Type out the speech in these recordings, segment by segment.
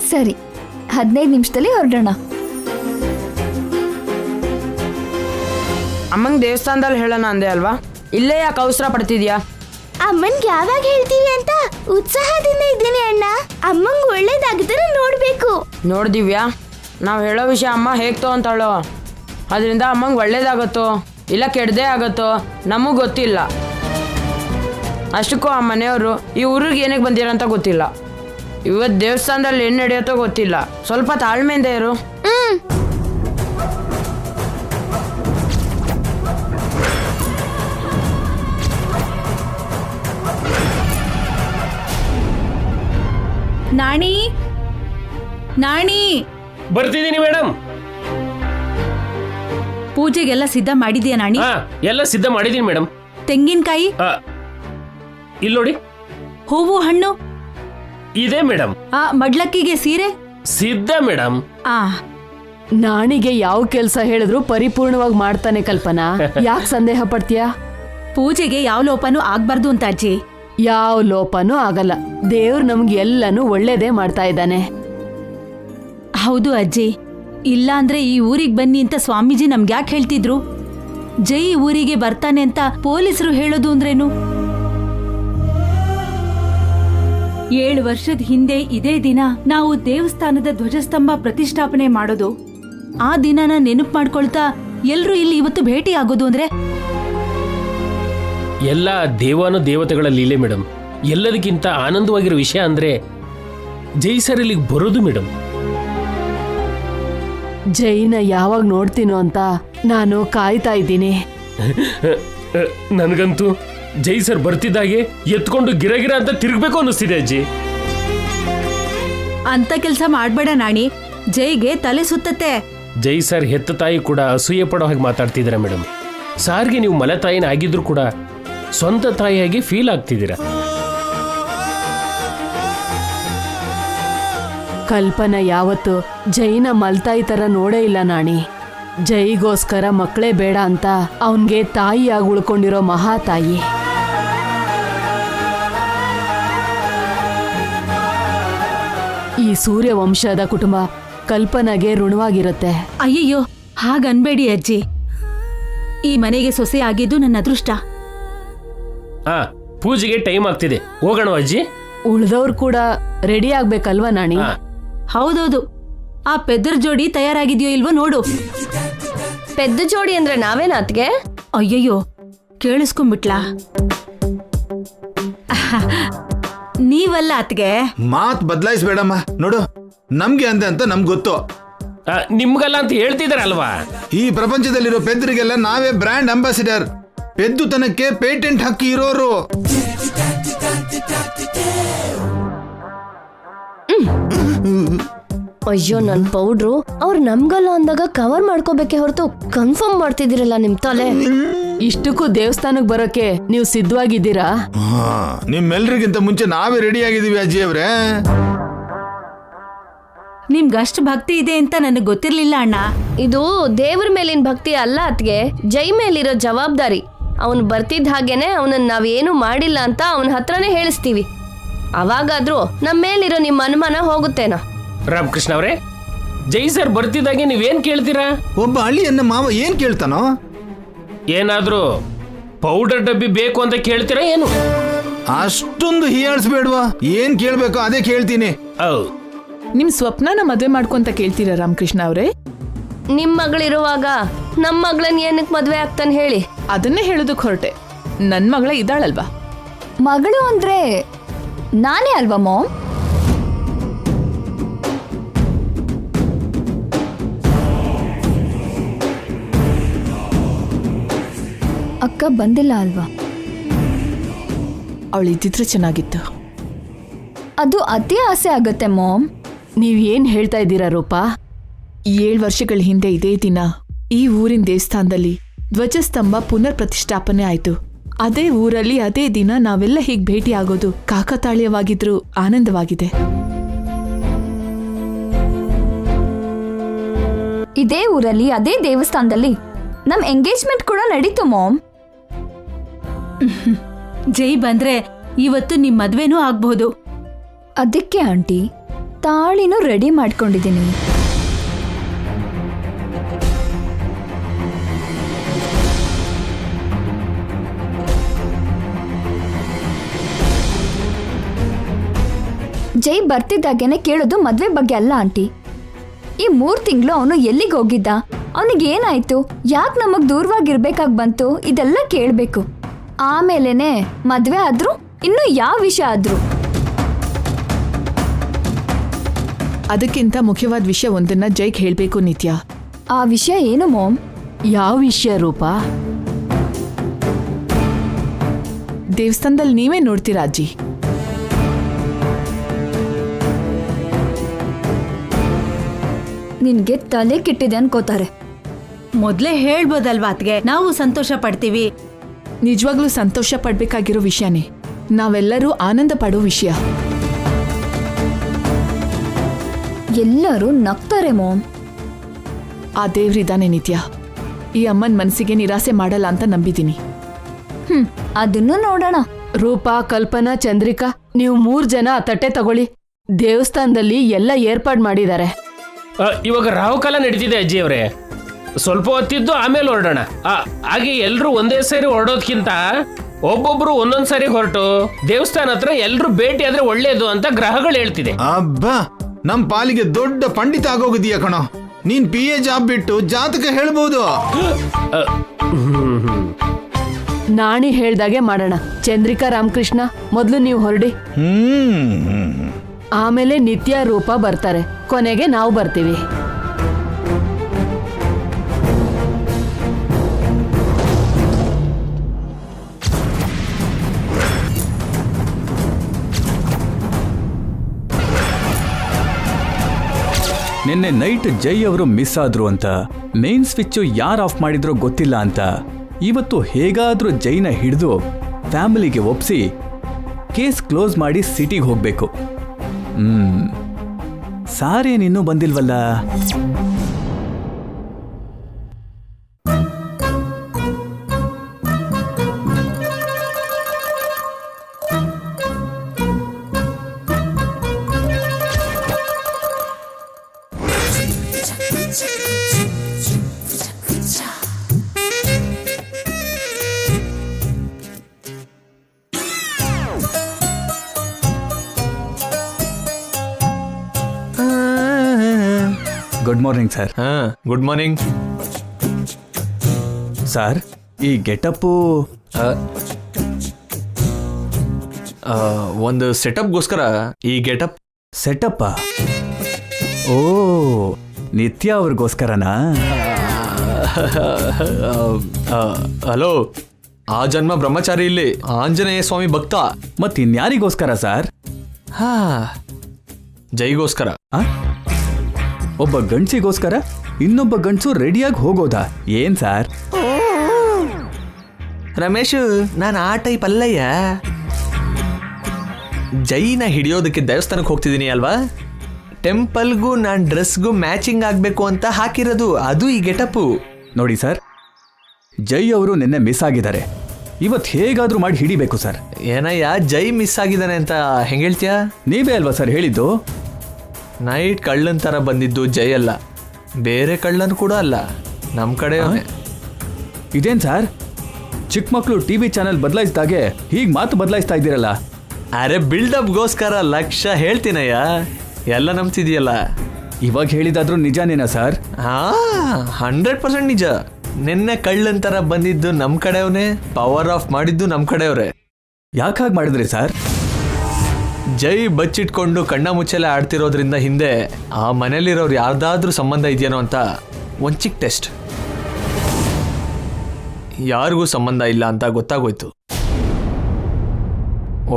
ಸರಿ, 15 ನಿಮಿಷದಲ್ಲಿ ಹೊರಡೋಣ. ಅಮ್ಮಂಗೆ ದೇವಸ್ಥಾನದಲ್ಲಿ ಹೇಳೋಣ ಅಂದೆ ಅಲ್ವಾ? ಇಲ್ಲೇ ಯಾಕೆ ಅವಸರ ಪಡ್ತಿದ್ಯಾ? ಅಮ್ಮನ್ಗೆ ಯಾವಾಗ ಹೇಳ್ತೀವಿ ಅಂತ ಉತ್ಸಾಹದಿಂದ ಇದ್ದೀನಿ ಅಣ್ಣ. ಅಮ್ಮಂಗ್ ಒಳ್ಳೇದಾಗಿದ್ರೆ ನೋಡ್ಬೇಕು. ನೋಡ್ದಿವ್ಯಾ, ನಾವು ಹೇಳೋ ವಿಷಯ ಅಮ್ಮ ಹೇಗೆ ತಗೊಂತಾಳೋ, ಅದರಿಂದ ಅಮ್ಮಂಗೆ ಒಳ್ಳೇದಾಗತ್ತೋ ಇಲ್ಲ ಕೆಡ್ದೇ ಆಗತ್ತೋ ನಮಗೆ ಗೊತ್ತಿಲ್ಲ. ಅಷ್ಟಕ್ಕೂ ಆ ಮನೆಯವರು ಈ ಊರಿಗೆ ಏನಕ್ಕೆ ಬಂದಿರಂತ ಗೊತ್ತಿಲ್ಲ. ಇವತ್ತು ದೇವಸ್ಥಾನದಲ್ಲಿ ಏನು ನಡೆಯುತ್ತೋ ಗೊತ್ತಿಲ್ಲ. ಸ್ವಲ್ಪ ತಾಳ್ಮೆಯಿಂದ ಇರು. ನಾಣಿ, ನಾಣಿ, ಬರ್ತಿದ್ದೀನಿ ಮೇಡಮ್. ಪೂಜೆಗೆಲ್ಲ ಸಿದ್ಧ ಮಾಡಿದ್ಯಾ ನಾಣಿ? ಎಲ್ಲ ಸಿದ್ಧ ಮಾಡಿದೀನಿ ಮೇಡಮ್. ತೆಂಗಿನಕಾಯಿ ಇಲ್ಲಿ ನೋಡಿ. ಹೂವು ಹಣ್ಣು ಇದೆ ಮೇಡಮ್. ಮಡ್ಲಕ್ಕಿಗೆ ಸೀರೆ ಸಿದ್ಧ ಮೇಡಮ್. ನಾಣಿಗೆ ಯಾವ ಕೆಲ್ಸ ಹೇಳಿದ್ರು ಪರಿಪೂರ್ಣವಾಗಿ ಮಾಡ್ತಾನೆ ಕಲ್ಪನಾ. ಯಾಕೆ ಸಂದೇಹ ಪಡ್ತೀಯಾ? ಪೂಜೆಗೆ ಯಾವ ಲೋಪನೂ ಆಗ್ಬಾರ್ದು ಅಂತ ಅಜ್ಜಿ. ಯಾವ ಲೋಪನೂ ಆಗಲ್ಲ. ದೇವ್ರು ನಮ್ಗೆ ಎಲ್ಲನೂ ಒಳ್ಳೇದೇ ಮಾಡ್ತಾ ಇದ್ದಾನೆ. ಹೌದು ಅಜ್ಜಿ, ಇಲ್ಲ ಅಂದ್ರೆ ಈ ಊರಿಗೆ ಬನ್ನಿ ಅಂತ ಸ್ವಾಮೀಜಿ ನಮ್ಗೆ ಯಾಕೆ ಹೇಳ್ತಿದ್ರು? ಜೈ ಊರಿಗೆ ಬರ್ತಾನೆ ಅಂತ ಪೊಲೀಸರು ಹೇಳೋದು ಅಂದ್ರೇನು? 7 ವರ್ಷದ ಹಿಂದೆ ಇದೇ ದಿನ ನಾವು ದೇವಸ್ಥಾನದ ಧ್ವಜಸ್ತಂಭ ಪ್ರತಿಷ್ಠಾಪನೆ ಮಾಡೋದು. ಆ ದಿನನ ನೆನಪು ಮಾಡ್ಕೊಳ್ತಾ ಎಲ್ರೂ ಇಲ್ಲಿ ಇವತ್ತು ಭೇಟಿ ಆಗೋದು ಅಂದ್ರೆ ಎಲ್ಲ ದೇವಾನು ದೇವತೆಗಳ ಲೀಲೆ ಮೇಡಮ್. ಎಲ್ಲದಕ್ಕಿಂತ ಆನಂದವಾಗಿರೋ ವಿಷಯ ಅಂದ್ರೆ ಜೈ ಸರ್ ಇಲ್ಲಿಗೆ ಬರೋದು ಮೇಡಮ್. ಜೈನ ಯಾವಾಗ ನೋಡ್ತೀನೋ ಅಂತ ನಾನು ಕಾಯ್ತಾ ಇದ್ದೀನಿ. ನನಗಂತೂ ಜೈ ಸರ್ ಬರ್ತಿದ್ದಾಗೆ ಎತ್ಕೊಂಡು ಗಿರಗಿರ ಅಂತ ತಿರುಗಬೇಕು ಅನ್ನಿಸ್ತಿದೆ ಅಜ್ಜಿ. ಅಂತ ಕೆಲಸ ಮಾಡ್ಬೇಡ ನಾಣಿ, ಜೈಗೆ ತಲೆ ಸುತ್ತತ್ತೆ. ಜೈ ಸರ್ ಹೆತ್ತ ತಾಯಿ ಕೂಡ ಅಸೂಯೆ ಪಡೋ ಹಾಗೆ ಮಾತಾಡ್ತಿದ್ದೀರಾ ಮೇಡಮ್. ಸಾರ್ಗೆ ನೀವು ಮಲೆ ತಾಯಿನ ಆಗಿದ್ರು ಕೂಡ ಸ್ವಂತ ತಾಯಿಯಾಗಿ ಫೀಲ್ ಆಗ್ತಿದ್ದೀರಾ. ಕಲ್ಪನಾ ಯಾವತ್ತು ಜೈನ ಮಲ್ತಾಯಿ ತರ ನೋಡೇ ಇಲ್ಲ ನಾಣಿ. ಜೈಗೋಸ್ಕರ ಮಕ್ಕಳೇ ಬೇಡ ಅಂತ ಅವನ್ಗೆ ತಾಯಿಯಾಗಿ ಉಳ್ಕೊಂಡಿರೋ ಮಹಾತಾಯಿ. ಈ ಸೂರ್ಯವಂಶದ ಕುಟುಂಬ ಕಲ್ಪನಾಗೆ ಋಣವಾಗಿರುತ್ತೆ. ಅಯ್ಯಯ್ಯೋ, ಹಾಗನ್ಬೇಡಿ ಅಜ್ಜಿ. ಈ ಮನೆಗೆ ಸೊಸೆ ಆಗಿದ್ದು ನನ್ನ ಅದೃಷ್ಟ. ಪೂಜೆಗೆ ಟೈಮ್ ಆಗ್ತಿದೆ, ಹೋಗೋಣ ಅಜ್ಜಿ. ಉಳ್ದವ್ರು ಕೂಡ ರೆಡಿ ಆಗ್ಬೇಕಲ್ವಾ ನಾಣಿ? ಹೌದೌದು. ಆ ಪೆದ್ದರ ಜೋಡಿ ತಯಾರಾಗಿದ್ಯೋ ಇಲ್ವೋ ನೋಡು. ಪೆದ್ದ ಜೋಡಿ ಅಂದ್ರೆ ನಾವೇನಾತ್ಗೆ? ಅಯ್ಯಯ್ಯೋ, ಕೇಳಿಸ್ಕೊಂಡ್ಬಿಟ್ಲಾ? ನೀವಲ್ಲ ಅತ್ಗೆ. ಮಾತ್ ಬದಲಾಯಿಸ್ಬೇಡಮ್ಮ. ನೋಡು, ನಮ್ಗೆ ಅಂದೆ ಅಂತ ನಮ್ಗೆ ಗೊತ್ತು. ನಿಮ್ಗಲ್ಲ ಅಂತ ಹೇಳ್ತಿದಾರಲ್ವಾ? ಈ ಪ್ರಪಂಚದಲ್ಲಿರೋ ಪೆದ್ರಿಗೆಲ್ಲ ನಾವೇ ಬ್ರ್ಯಾಂಡ್ ಅಂಬಾಸಿಡರ್. ಪೆದ್ದುತನಕ್ಕೆ ಪೇಟೆಂಟ್ ಹಕ್ಕಿ ಇರೋರು. ಅಯ್ಯೋ, ನನ್ ಪೌಡ್ರು ಅವ್ರು ನಮ್ಗಲ್ಲ ಅಂದಾಗ ಕವರ್ ಮಾಡ್ಕೋಬೇಕೆ ಹೊರತು ಕನ್ಫರ್ಮ್ ಮಾಡ್ತಿದ್ದೀರಲ್ಲ ನಿಮ್ ತಲೆ. ಇಷ್ಟಕ್ಕೂ ದೇವಸ್ಥಾನಕ್ಕೆ ಬರೋಕೆ ನೀವು ಸಿದ್ಧವಾಗಿದ್ದೀರಾ? ನಿಮ್ಮೆಲ್ರಿಗಿಂತ ಮುಂಚೆ ನಾವೇ ರೆಡಿ ಆಗಿದೀವಿ ಅಜ್ಜಿ ಅವ್ರೆ. ನಿಮ್ಗಷ್ಟು ಭಕ್ತಿ ಇದೆ ಅಂತ ನನಗೆ ಗೊತ್ತಿರ್ಲಿಲ್ಲ ಅಣ್ಣ. ಇದು ದೇವ್ರ ಮೇಲಿನ ಭಕ್ತಿ ಅಲ್ಲ ಅತ್ಗೆ, ಜೈ ಮೇಲಿರೋ ಜವಾಬ್ದಾರಿ. ಅವನು ಬರ್ತಿದ್ದ ಹಾಗೇನೆ ಅವನನ್ನ ನಾವೇನು ಮಾಡಿಲ್ಲ ಅಂತ ಅವನ ಹತ್ರನೇ ಹೇಳಿಸ್ತೀವಿ. ಅವಾಗಾದ್ರೂ ನಮ್ಮ ಮೇಲಿರೋ ನಿಮ್ಮ ಅನುಮಾನ ಹೋಗುತ್ತೇನೋ. ರಾಮಕೃಷ್ಣ ಅವರೇ, ಜೈ ಸರ್ ಬರ್ತಿದ್ದಾಗೆ ನೀವೇನ್ ಕೇಳ್ತೀರಾ? ಒಬ್ಬ ಹಳ್ಳಿಯನ್ನ ಮಾವ ಏನ್ ಕೇಳ್ತಾನೋ? ಏನಾದ್ರೂ ಪೌಡರ್ ಡಬ್ಬಿ ಬೇಕು ಅಂತ ಕೇಳ್ತೀರಾ ಏನು? ಅಷ್ಟೊಂದು ಹೀಯಾಳಿಸ್ಬೇಡ್ವಾ. ಏನ್ ಕೇಳ್ಬೇಕೋ ಅದೇ ಕೇಳ್ತೀನಿ. ನಿಮ್ ಸ್ವಪ್ನನ ಮದ್ವೆ ಮಾಡ್ಕೊಂತ ಕೇಳ್ತೀರಾ ರಾಮಕೃಷ್ಣ ಅವ್ರೆ? ನಿಮ್ ಮಗಳಿರುವಾಗ ನಮ್ಮ ಮಗಳನ್ನ ಏನಕ್ಕೆ ಮದ್ವೆ ಆಗ್ತಾನೆ ಹೇಳಿ? ಅದನ್ನೇ ಹೇಳೋದಕ್ಕೆ ಹೊರಟೆ. ನನ್ ಮಗಳ ಇದ್ದಾಳಲ್ವಾ? ಮಗಳು ಅಂದ್ರೆ ನಾನೇ ಅಲ್ವಾ ಮಾಮ್? ಅಕ್ಕ ಬಂದಿಲ್ಲ ಅಲ್ವಾ? ಅವಳು ಇದ್ದಿದ್ರೆ ಚೆನ್ನಾಗಿತ್ತು. ಅದು ಅತಿ ಆಸೆ ಆಗತ್ತೆ ಮಾಮ್. ನೀವ್ ಏನ್ ಹೇಳ್ತಾ ಇದ್ದೀರಾ ರೂಪಾ? 7 ವರ್ಷಗಳ ಹಿಂದೆ ಇದೇ ದಿನ ಈ ಊರಿನ ದೇವಸ್ಥಾನದಲ್ಲಿ ಧ್ವಜಸ್ತಂಭ ಪುನರ್ ಪ್ರತಿಷ್ಠಾಪನೆ ಆಯ್ತು. ಅದೇ ಊರಲ್ಲಿ ಅದೇ ದಿನ ನಾವೆಲ್ಲ ಹೀಗೆ ಭೇಟಿ ಆಗೋದು ಕಾಕತಾಳೀಯವಾಗಿದ್ರು ಆನಂದವಾಗಿದೆ. ಇದೇ ಊರಲ್ಲಿ ಅದೇ ದೇವಸ್ಥಾನದಲ್ಲಿ ನಮ್ ಎಂಗೇಜ್ಮೆಂಟ್ ಕೂಡ ನಡೀತು ಮಾಮ್. ಜೈ ಬಂದ್ರೆ ಇವತ್ತು ನಿಮ್ ಮದ್ವೆನೂ ಆಗ್ಬಹುದು. ಅದಕ್ಕೆ ಆಂಟಿ ತಾಳಿನೂ ರೆಡಿ ಮಾಡ್ಕೊಂಡಿದ್ದೀನಿ. ಜೈ ಬರ್ತಿದ್ದಾಗೇನೆ ಕೇಳೋದು ಮದ್ವೆ ಬಗ್ಗೆ ಅಲ್ಲ ಆಂಟಿ. ಈ 3 ತಿಂಗಳು ಅವನು ಎಲ್ಲಿಗೆ ಹೋಗಿದ್ದ, ಅವನಿಗೇನಾಯ್ತು, ಯಾಕೆ ನಮಗ್ ದೂರವಾಗಿರ್ಬೇಕಾಗಿ ಬಂತು, ಇದೆಲ್ಲ ಕೇಳಬೇಕು. ಆಮೇಲೆನೆ ಮದ್ವೆ ಆದ್ರೂ ಇನ್ನು ಯಾವ ವಿಷಯ ಆದ್ರೂ. ಅದಕ್ಕಿಂತ ಮುಖ್ಯವಾದ ವಿಷಯ ಒಂದನ್ನ ಜೈಗ್ ಹೇಳ್ಬೇಕು ನಿತ್ಯ. ಆ ವಿಷಯ ಏನು ಮಾಮ್? ಯಾವ ವಿಷಯ ರೂಪಾ? ದೇವಸ್ಥಾನದಲ್ಲಿ ನೀವೇ ನೋಡ್ತೀರಾ ಅಜ್ಜಿ. ನಿನ್ಗೆ ತಲೆ ಕೆಟ್ಟಿದೆ ಅನ್ಕೋತಾರೆ. ಮೊದ್ಲೇ ಹೇಳ್ಬೋದಲ್ವಾ ಅತ್ಗೆ, ನಾವು ಸಂತೋಷ ಪಡ್ತೀವಿ. ನಿಜವಾಗ್ಲೂ ಸಂತೋಷ ಪಡ್ಬೇಕಾಗಿರೋ ವಿಷಯನೇ, ನಾವೆಲ್ಲರೂ ಆನಂದ ಪಡೋ ವಿಷಯ. ಎಲ್ಲರೂ ನಗ್ತಾರೆ ಮಾಮ್. ಆ ದೇವ್ರಿದಾನೆ ನಿತ್ಯ, ಈ ಅಮ್ಮನ ಮನಸ್ಸಿಗೆ ನಿರಾಸೆ ಮಾಡಲ್ಲ ಅಂತ ನಂಬಿದ್ದೀನಿ. ಅದನ್ನು ನೋಡೋಣ. ರೂಪಾ, ಕಲ್ಪನಾ, ಚಂದ್ರಿಕಾ, ನೀವು 3 ಜನ ತಟ್ಟೆ ತಗೊಳ್ಳಿ. ದೇವಸ್ಥಾನದಲ್ಲಿ ಎಲ್ಲ ಏರ್ಪಾಡು ಮಾಡಿದ್ದಾರೆ. ಇವಾಗ ರಾಹುಕಾಲ ನಡೀತಿದೆ ಅಜ್ಜಿ ಅವರೇ, ಸ್ವಲ್ಪ ಹೊತ್ತಿದ್ದು ಆಮೇಲೆ ಹೊರಡೋಣ. ಹಾಗೆ ಎಲ್ರು ಒಂದೇ ಸಾರಿ ಹೊರಡೋದ್ಕಿಂತ ಒಬ್ಬೊಬ್ರು ಒಂದೊಂದ್ ಸಾರಿ ಹೊರಟು ದೇವಸ್ಥಾನ ಹತ್ರ ಎಲ್ರು ಭೇಟಿ ಆದ್ರೆ ಒಳ್ಳೇದು ಅಂತ ಗ್ರಹಗಳು ಹೇಳ್ತಿದೆ. ಅಬ್ಬಾ, ನಮ್ ಪಾಲಿಗೆ ದೊಡ್ಡ ಪಂಡಿತ ಆಗೋಗಿದೀಯ ಕಣೋ. ನೀನ್ PA ಜಾಬ್ ಬಿಟ್ಟು ಜಾತಕ ಹೇಳ್ಬೋದು. ನಾಣಿ ಹೇಳ್ದಾಗೆ ಮಾಡೋಣ. ಚಂದ್ರಿಕಾ, ರಾಮಕೃಷ್ಣ, ಮೊದಲು ನೀವು ಹೊರಡಿ. ಆಮೇಲೆ ನಿತ್ಯ, ರೂಪ ಬರ್ತಾರೆ. ಕೊನೆಗೆ ನಾವು ಬರ್ತೀವಿ. ನಿನ್ನೆ ನೈಟ್ ಜೈ ಅವರು ಮಿಸ್ ಆದ್ರು ಅಂತ, ಮೇನ್ ಸ್ವಿಚ್ ಯಾರು ಆಫ್ ಮಾಡಿದ್ರೋ ಗೊತ್ತಿಲ್ಲ ಅಂತ ಇವತ್ತು ಹೇಗಾದ್ರೂ ಜೈನ ಹಿಡಿದು ಫ್ಯಾಮಿಲಿಗೆ ಒಪ್ಸಿ ಕೇಸ್ ಕ್ಲೋಸ್ ಮಾಡಿ ಸಿಟಿಗೆ ಹೋಗ್ಬೇಕು. ಸಾರೇನಿನ್ನೂ ಬಂದಿಲ್ವಲ್ಲ? Good morning sir. Good morning sir. ಈ ಗೆಟಪ್ಪು ಒಂದು ಸೆಟಪ್ಗೋಸ್ಕರ ಈ ಗೆಟಪ್. ಸೆಟಪ್ಪ? ಓ, ನಿತ್ಯ ಅವ್ರಿಗೋಸ್ಕರನಾ? ಹಲೋ, ಆ ಜನ್ಮ ಬ್ರಹ್ಮಚಾರಿ ಇಲ್ಲಿ ಆಂಜನೇಯ ಸ್ವಾಮಿ ಭಕ್ತ. ಮತ್ತಿನ್ಯಾರಿಗೋಸ್ಕರ ಸರ್? ಜೈಗೋಸ್ಕರ. ಒಬ್ಬ ಗಂಡ್ಸಿಗೋಸ್ಕರ ಇನ್ನೊಬ್ಬ ಗಂಡ್ಸು ರೆಡಿಯಾಗಿ ಹೋಗೋದಾ? ಏನ್ ಸಾರ್? ರಮೇಶ್, ನಾನು ಆ ಟೈಪ್ ಅಲ್ಲಯ್ಯ. ಜೈನ ಹಿಡಿಯೋದಕ್ಕೆ ದೇವಸ್ಥಾನಕ್ಕೆ ಹೋಗ್ತಿದ್ದೀನಿ ಅಲ್ವಾ, ಟೆಂಪಲ್ಗೂ ನಾನು ಡ್ರೆಸ್ಗೂ ಮ್ಯಾಚಿಂಗ್ ಆಗಬೇಕು ಅಂತ ಹಾಕಿರೋದು, ಅದು ಈ ಗೆಟಪ್ಪು. ನೋಡಿ ಸರ್, ಜೈ ಅವರು ನಿನ್ನೆ ಮಿಸ್ ಆಗಿದ್ದಾರೆ. ಇವತ್ತು ಹೇಗಾದ್ರೂ ಮಾಡಿ ಹಿಡಿಬೇಕು ಸರ್. ಏನಯ್ಯ, ಜೈ ಮಿಸ್ ಆಗಿದ್ದಾನೆ ಅಂತ ಹೆಂಗೆ ಹೇಳ್ತೀಯ? ನೀವೇ ಅಲ್ವಾ ಸರ್ ಹೇಳಿದ್ದು? ನೈಟ್ ಕಳ್ಳನ್ ಥರ ಬಂದಿದ್ದು ಜೈ ಅಲ್ಲ, ಬೇರೆ ಕಳ್ಳನ್ ಕೂಡ ಅಲ್ಲ, ನಮ್ಮ ಕಡೆ. ಇದೇನ್ ಸರ್, ಚಿಕ್ಕ ಮಕ್ಕಳು TV ಚಾನೆಲ್ ಬದಲಾಯಿಸಿದಾಗೆ ಹೀಗೆ ಮಾತು ಬದಲಾಯಿಸ್ತಾ ಇದ್ದೀರಲ್ಲ? ಅರೆ, ಬಿಲ್ಡಪ್ಗೋಸ್ಕರ ಲಕ್ಷ ಹೇಳ್ತೀನಯ್ಯ, ಎಲ್ಲ ನಂಬ್ತಿದೆಯಲ್ಲ. ಇವಾಗ ಹೇಳಿದಾದ್ರೂ ನಿಜಾನೇನಾ ಸರ್? 100% ನಿಜ. ನಿನ್ನೆ ಕಳ್ಳನ್ ಥರ ಬಂದಿದ್ದು ನಮ್ಮ ಕಡೆಯವನೇ, ಪವರ್ ಆಫ್ ಮಾಡಿದ್ದು ನಮ್ಮ ಕಡೆಯವ್ರೆ. ಯಾಕಾಗಿ ಮಾಡಿದ್ರಿ ಸರ್? ಜೈ ಬಚ್ಚಿಟ್ಕೊಂಡು ಕಣ್ಣ ಮುಚ್ಚಲೆ ಆಡ್ತಿರೋದ್ರಿಂದ ಹಿಂದೆ ಆ ಮನೇಲಿರೋರು ಯಾರ್ದಾದ್ರೂ ಸಂಬಂಧ ಇದೆಯೇನೋ ಅಂತ ಒಂದು ಚಿಕ್ಕ ಟೆಸ್ಟ್. ಯಾರಿಗೂ ಸಂಬಂಧ ಇಲ್ಲ ಅಂತ ಗೊತ್ತಾಗೋಯ್ತು,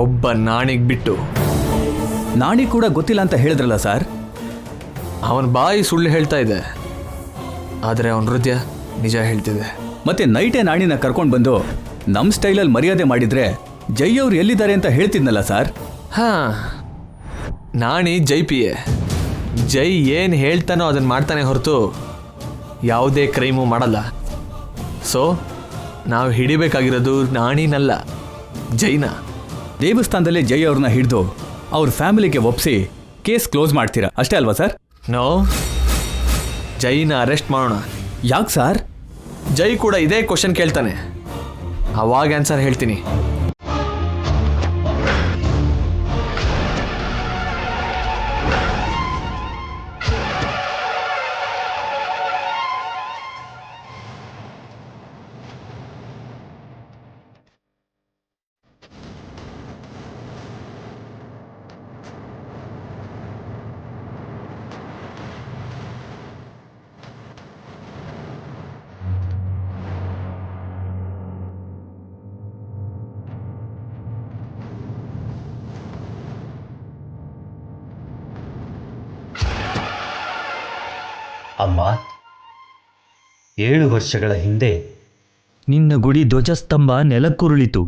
ಒಬ್ಬ ನಾಣಿಗೆ ಬಿಟ್ಟು. ನಾಣಿ ಕೂಡ ಗೊತ್ತಿಲ್ಲ ಅಂತ ಹೇಳಿದ್ರಲ್ಲ ಸರ್? ಅವನ ಬಾಯಿ ಸುಳ್ಳು ಹೇಳ್ತಾ ಇದೆ, ಆದರೆ ಅವನ ಹೃದಯ ನಿಜ ಹೇಳ್ತಿದೆ. ಮತ್ತೆ ನೈಟೇ ನಾಣಿನ ಕರ್ಕೊಂಡು ಬಂದು ನಮ್ಮ ಸ್ಟೈಲಲ್ಲಿ ಮರ್ಯಾದೆ ಮಾಡಿದ್ರೆ ಜೈ ಅವ್ರು ಎಲ್ಲಿದ್ದಾರೆ ಅಂತ ಹೇಳ್ತಿದ್ನಲ್ಲ ಸರ್? ನಾಣಿ ಜೈ PA. ಜೈ ಏನು ಹೇಳ್ತಾನೋ ಅದನ್ನು ಮಾಡ್ತಾನೆ ಹೊರತು ಯಾವುದೇ ಕ್ರೈಮು ಮಾಡಲ್ಲ. ಸೊ ನಾವು ಹಿಡಿಬೇಕಾಗಿರೋದು ನಾಣಿನಲ್ಲ, ಜೈನ. ದೇವಸ್ಥಾನದಲ್ಲೇ ಜೈ ಅವ್ರನ್ನ ಹಿಡಿದು ಅವ್ರ ಫ್ಯಾಮಿಲಿಗೆ ಒಪ್ಸಿ ಕೇಸ್ ಕ್ಲೋಸ್ ಮಾಡ್ತೀರಾ ಅಷ್ಟೇ ಅಲ್ವಾ ಸರ್? ನೋ, ಜೈನ ಅರೆಸ್ಟ್ ಮಾಡೋಣ. ಯಾಕೆ ಸರ್? ಜೈ ಕೂಡ ಇದೇ ಕ್ವಶನ್ ಕೇಳ್ತಾನೆ, ಅವಾಗ ಆನ್ಸರ್ ಹೇಳ್ತೀನಿ. ಅಮ್ಮ, 7 ವರ್ಷಗಳ ಹಿಂದೆ ನಿನ್ನ ಗುಡಿ ಧ್ವಜಸ್ತಂಭ ನೆಲಕ್ಕುರುಳಿತು.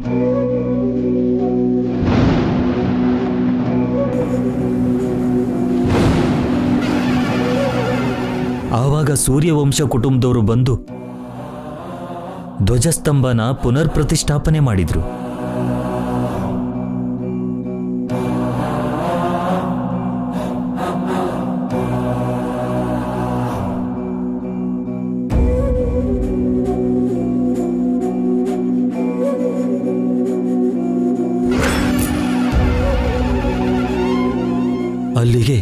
ಆವಾಗ ಸೂರ್ಯವಂಶ ಕುಟುಂಬದವರು ಬಂದು ಧ್ವಜಸ್ತಂಭನ ಪುನರ್ ಪ್ರತಿಷ್ಠಾಪನೆ ಮಾಡಿದ್ರು. ಅಲ್ಲಿಗೆ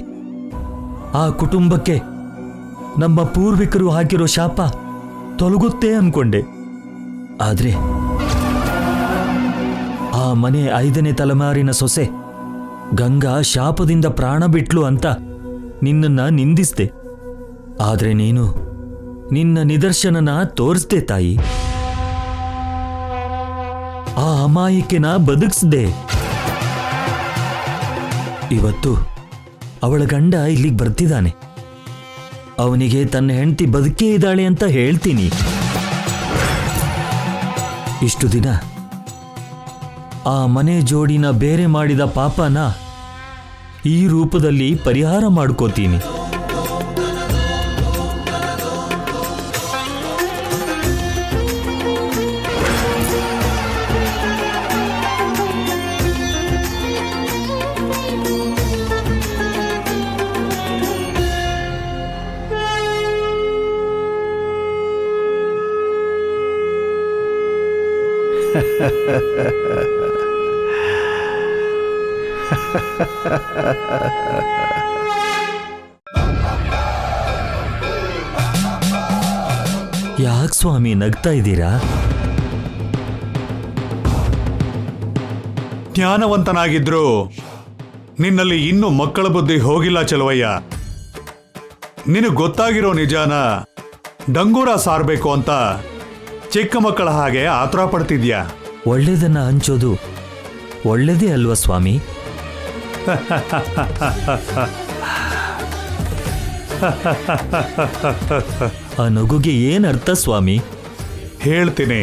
ಆ ಕುಟುಂಬಕ್ಕೆ ನಮ್ಮ ಪೂರ್ವಿಕರು ಹಾಕಿರೋ ಶಾಪ ತೊಲಗುತ್ತೆ ಅನ್ಕೊಂಡೆ. ಆದ್ರೆ ಆ ಮನೆ 5ನೇ ತಲೆಮಾರಿನ ಸೊಸೆ ಗಂಗಾ ಶಾಪದಿಂದ ಪ್ರಾಣ ಬಿಟ್ಲು ಅಂತ ನಿನ್ನನ್ನ ನಿಂದಿಸ್ದೆ. ಆದ್ರೆ ನೀನು ನಿನ್ನ ನಿದರ್ಶನನ ತೋರಿಸ್ದೆ ತಾಯಿ. ಆ ಅಮಾಯಕಿನ ಬದುಕಿಸ್ದೆ. ಇವತ್ತು ಅವಳ ಗಂಡ ಇಲ್ಲಿಗೆ ಬರ್ತಿದ್ದಾನೆ. ಅವನಿಗೆ ತನ್ನ ಹೆಂಡತಿ ಬದುಕೇ ಇದ್ದಾಳೆ ಅಂತ ಹೇಳ್ತೀನಿ. ಇಷ್ಟು ದಿನ ಆ ಮನೆ ಜೋಡಿನ ಬೇರೆ ಮಾಡಿದ ಪಾಪನ ಈ ರೂಪದಲ್ಲಿ ಪರಿಹಾರ ಮಾಡ್ಕೋತೀನಿ. ಯಾಕೆ ಸ್ವಾಮಿ ನಗ್ತಾ ಇದ್ದೀರಾ? ಜ್ಞಾನವಂತನಾಗಿದ್ರು ನಿನ್ನಲ್ಲಿ ಇನ್ನೂ ಮಕ್ಕಳ ಬುದ್ಧಿ ಹೋಗಿಲ್ಲ ಚೆಲುವಯ್ಯ. ನಿನಗೆ ಗೊತ್ತಾಗಿರೋ ನಿಜಾನ ಡಂಗೂರ ಸಾರಬೇಕು ಅಂತ ಚಿಕ್ಕ ಮಕ್ಕಳ ಹಾಗೆ ಆತುರ ಪಡ್ತಿದ್ಯಾ. ಒಳ್ಳೆಯದನ್ನ ಹಂಚೋದು ಒಳ್ಳೆಯದೇ ಅಲ್ವಾ ಸ್ವಾಮಿ? ಆ ನಗುಗೆ ಏನರ್ಥ ಸ್ವಾಮಿ? ಹೇಳ್ತೀನಿ.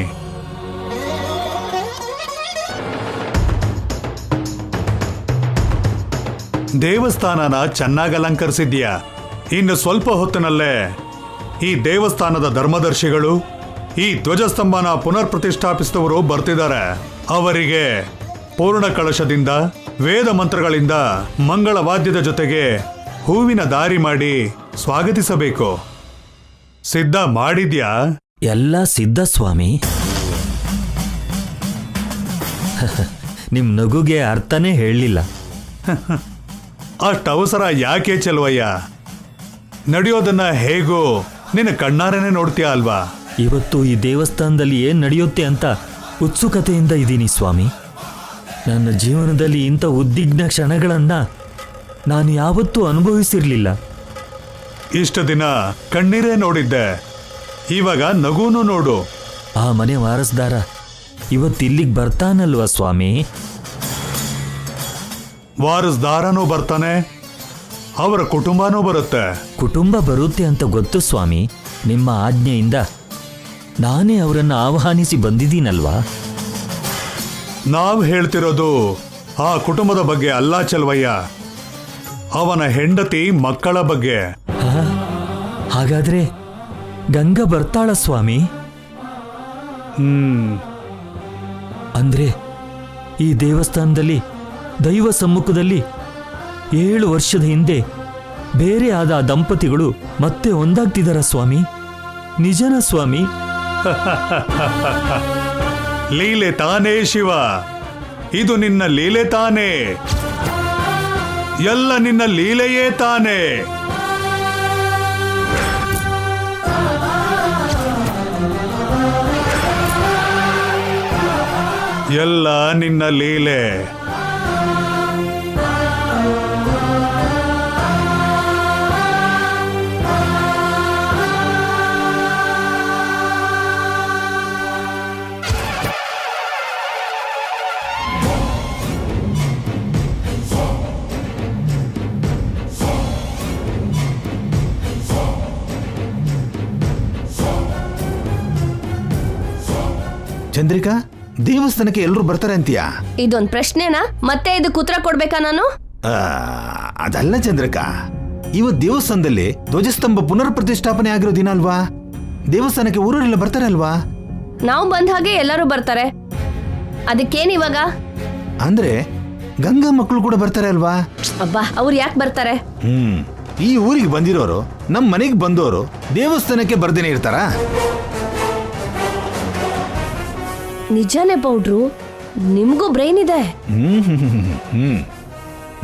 ದೇವಸ್ಥಾನನ ಚೆನ್ನಾಗಿ ಅಲಂಕರಿಸಿದ್ಯಾ. ಇನ್ನು ಸ್ವಲ್ಪ ಹೊತ್ತಿನಲ್ಲೇ ಈ ದೇವಸ್ಥಾನದ ಧರ್ಮದರ್ಶಿಗಳು ಈ ಧ್ವಜಸ್ತಂಭನ ಪುನರ್ ಪ್ರತಿಷ್ಠಾಪಿಸಿದವರು ಬರ್ತಿದ್ದಾರೆ. ಅವರಿಗೆ ಪೂರ್ಣ ಕಳಶದಿಂದ ವೇದ ಮಂತ್ರಗಳಿಂದ ಮಂಗಳ ವಾದ್ಯದ ಜೊತೆಗೆ ಹೂವಿನ ದಾರಿ ಮಾಡಿ ಸ್ವಾಗತಿಸಬೇಕು. ಸಿದ್ಧ ಮಾಡಿದ್ಯಾ? ಎಲ್ಲ ಸಿದ್ಧ ಸ್ವಾಮಿ. ನಿಮ್ ನಗುಗೆ ಅರ್ಥನೇ ಹೇಳಲಿಲ್ಲ. ಅಷ್ಟು ಅವಸರ ಯಾಕೆ ಚೆಲುವಯ್ಯ? ನಡೆಯೋದನ್ನ ಹೇಗೋ ನಿನ್ನ ಕಣ್ಣಾರನೆ ನೋಡ್ತೀಯ ಅಲ್ವಾ? ಇವತ್ತು ಈ ದೇವಸ್ಥಾನದಲ್ಲಿ ಏನ್ ನಡೆಯುತ್ತೆ ಅಂತ ಉತ್ಸುಕತೆಯಿಂದ ಇದ್ದೀನಿ ಸ್ವಾಮಿ. ನನ್ನ ಜೀವನದಲ್ಲಿ ಇಂಥ ಉದ್ವಿಗ್ನ ಕ್ಷಣಗಳನ್ನ ನಾನು ಯಾವತ್ತೂ ಅನುಭವಿಸಿರ್ಲಿಲ್ಲ. ಇಷ್ಟು ದಿನ ಕಣ್ಣೀರೇ ನೋಡಿದ್ದೆ, ಇವಾಗ ನಗೂನು ನೋಡು. ಆ ಮನೆ ವಾರಸ್ದಾರ ಇವತ್ತಿಲ್ಲಿಗೆ ಬರ್ತಾನಲ್ವಾ ಸ್ವಾಮಿ? ವಾರಸ್ದಾರನೂ ಬರ್ತಾನೆ, ಅವರ ಕುಟುಂಬನೂ ಬರುತ್ತೆ. ಕುಟುಂಬ ಬರುತ್ತೆ ಅಂತ ಗೊತ್ತು ಸ್ವಾಮಿ. ನಿಮ್ಮ ಆಜ್ಞೆಯಿಂದ ನಾನೇ ಅವರನ್ನು ಆಹ್ವಾನಿಸಿ ಬಂದಿದ್ದೀನಲ್ವಾ? ನಾವು ಹೇಳ್ತಿರೋದು ಆ ಕುಟುಂಬದ ಬಗ್ಗೆ ಅಲ್ಲ ಚೆಲುವಯ್ಯ, ಅವನ ಹೆಂಡತಿ ಮಕ್ಕಳ ಬಗ್ಗೆ. ಹಾಗಾದ್ರೆ ಗಂಗಾ ಬರ್ತಾಳ ಸ್ವಾಮಿ? ಅಂದ್ರೆ ಈ ದೇವಸ್ಥಾನದಲ್ಲಿ ದೈವ ಸಮ್ಮುಖದಲ್ಲಿ 7 ವರ್ಷದ ಹಿಂದೆ ಬೇರೆ ಆದ ಆ ದಂಪತಿಗಳು ಮತ್ತೆ ಒಂದಾಗ್ತಿದಾರ ಸ್ವಾಮಿ? ನಿಜನ ಸ್ವಾಮಿ? ಲೀಲೆ ತಾನೇ ಶಿವ, ಇದು ನಿನ್ನ ಲೀಲೆ ತಾನೇ, ಎಲ್ಲ ನಿನ್ನ ಲೀಲೆಯೇ ತಾನೇ. ಎಲ್ಲ ನಿನ್ನ ಲೀಲೆ. ಚಂದ್ರಿಕಾ, ದೇವಸ್ಥಾನಕ್ಕೆ ಎಲ್ಲರೂ ಬರ್ತಾರೆ ಅಂತೀಯಾ? ಇದೊಂದ್ ಪ್ರಶ್ನೆನಾ? ಮತ್ತೆ ಇದಕ್ಕೆ ಉತ್ತರ ಕೊಡ್ಬೇಕಾ ನಾನು? ಅದಲ್ಲ ಚಂದ್ರಿಕಾ, ಇವತ್ತು ದೇವಸ್ಥಾನದಲ್ಲಿ ಧ್ವಜಸ್ತಂಭ ಪುನರ್ ಪ್ರತಿಷ್ಠಾಪನೆ ಆಗಿರೋ ದಿನ ಅಲ್ವಾ? ದೇವಸ್ಥಾನಕ್ಕೆ ಊರವರೆಲ್ಲ ಬರ್ತಾರೆ ಅಲ್ವಾ? ನಾವು ಬಂದ ಹಾಗೆ ಎಲ್ಲರೂ ಬರ್ತಾರೆ. ಅದಕ್ಕೇನ್ ಇವಾಗ? ಅಂದ್ರೆ ಗಂಗಾ ಮಕ್ಕಳು ಕೂಡ ಬರ್ತಾರೆ ಅಲ್ವಾ? ಅಬ್ಬಾ, ಅವ್ರು ಯಾಕೆ ಬರ್ತಾರೆ? ಈ ಊರಿಗೆ ಬಂದಿರೋರು ನಮ್ಮ ಮನೆಗೆ ಬಂದವರು ದೇವಸ್ಥಾನಕ್ಕೆ ಬರ್ದೇನೆ ಇರ್ತಾರಾ? ನಿಜಾನೇ ಪೌಡ್ರು, ನಿಮ್ಗೂ ಬ್ರೈನ್ ಇದೆ.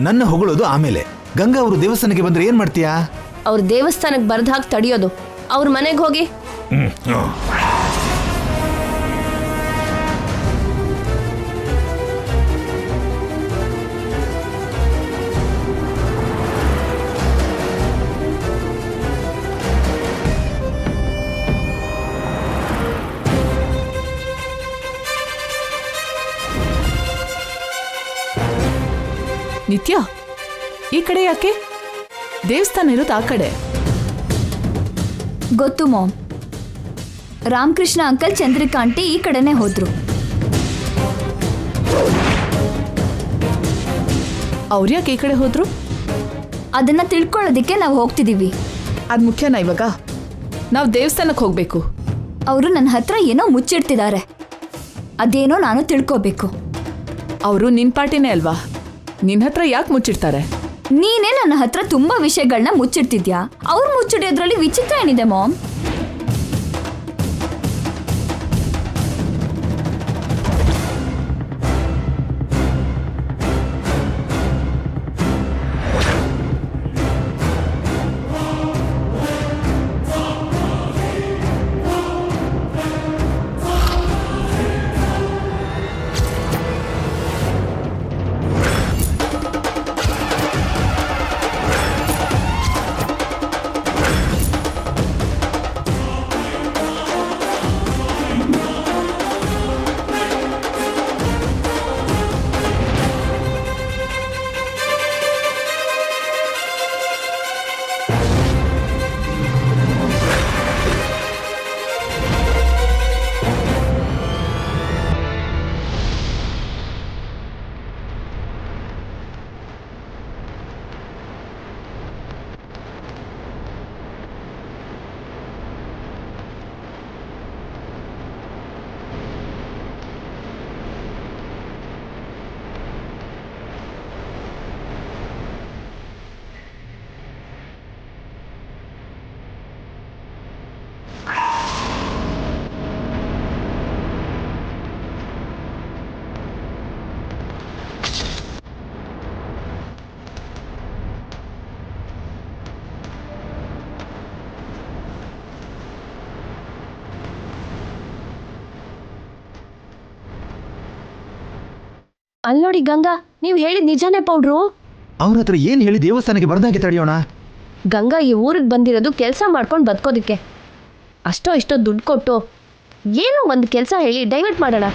ನನ್ನ ಹೊಗಳೋದು ಆಮೇಲೆ. ಗಂಗಾ ಅವರು ದೇವಸ್ಥಾನಕ್ಕೆ ಬಂದ್ರೆ ಏನ್ ಮಾಡ್ತೀಯಾ? ಅವ್ರ ದೇವಸ್ಥಾನಕ್ಕೆ ಬರ್ದ ಹಾಗೆ ತಡಿಯೋದು. ಅವ್ರ ಮನೆಗೆ ಹೋಗಿ. ನಿತ್ಯ, ಈ ಕಡೆ ಯಾಕೆ? ದೇವಸ್ಥಾನ ಇರೋದು ಆ ಕಡೆ. ಗೊತ್ತು ma'am. Ramakrishna uncle Chandrika aunty ಈ ಕಡೆನೇ ಹೋದ್ರು. ಅವ್ರ್ಯಾಕೆ ಈ ಕಡೆ ಹೋದ್ರು? ಅದನ್ನ ತಿಳ್ಕೊಳ್ಳೋದಿಕ್ಕೆ ನಾವು ಹೋಗ್ತಿದೀವಿ. ಅದು ಮುಖ್ಯನಾ ಇವಾಗ? ನಾವು ದೇವಸ್ಥಾನಕ್ಕೆ ಹೋಗ್ಬೇಕು. ಅವರು ನನ್ನ ಹತ್ರ ಏನೋ ಮುಚ್ಚಿಡ್ತಿದ್ದಾರೆ. ಅದೇನೋ ನಾನು ತಿಳ್ಕೋಬೇಕು. ಅವರು ನಿನ್ ಪಾರ್ಟಿನೇ ಅಲ್ವಾ? ನಿನ್ ಹತ್ರ ಯಾಕೆ ಮುಚ್ಚಿಡ್ತಾರೆ? ನೀನೇ ನನ್ನ ಹತ್ರ ತುಂಬಾ ವಿಷಯಗಳನ್ನ ಮುಚ್ಚಿಡ್ತಿದ್ಯಾ. ಅವ್ರು ಮುಚ್ಚಿಡೋದ್ರಲ್ಲಿ ವಿಚಿತ್ರ ಏನಿದೆ ಮಾಮ್? ಅಲ್ನೋಡಿ ಗಂಗಾ, ನೀವು ಹೇಳಿದ ನಿಜಾನೇ ಪೌಡ್ರು. ಅವ್ರ ಹತ್ರ ಏನ್ ಹೇಳಿ ದೇವಸ್ಥಾನಕ್ಕೆ ಬರ್ದಾಗೆ ತಡೆಯೋಣ? ಗಂಗಾ ಈ ಊರಿಗೆ ಬಂದಿರೋದು ಕೆಲಸ ಮಾಡ್ಕೊಂಡು ಬದುಕೋದಕ್ಕೆ. ಅಷ್ಟೋ ಇಷ್ಟೋ ದುಡ್ಡು ಕೊಟ್ಟು ಏನೋ ಒಂದು ಕೆಲಸ ಹೇಳಿ ಡೈವರ್ಟ್ ಮಾಡೋಣ.